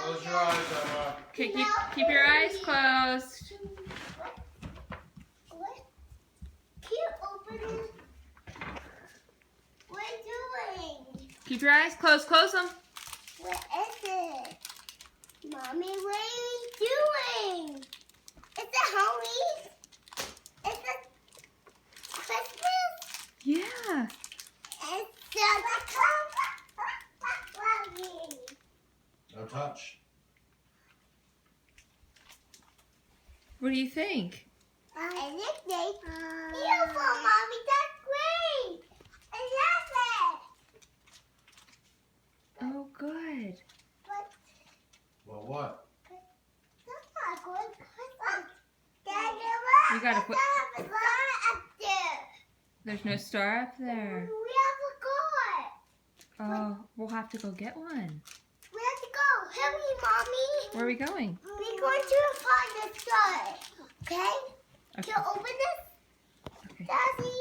Close your eyes, Emma. Okay, keep your eyes closed. What? Can you open it? What are you doing? Keep your eyes closed. Close them. What is it? Mommy, what are you doing? Is it Halloween? Is it Christmas? Yeah. It's Santa Claus. No touch. What do you think? I think they beautiful, Mommy. That's great. I love it. Oh, good. But Well, what? that's not good. Daddy, You gotta put- the star up there. There's no star up there. We have a car. Oh, we'll have to go get one. We have to go. Hurry, Mommy. Where are we going? We're going to find the star. Okay? Okay. Can you open this? Okay. Daddy.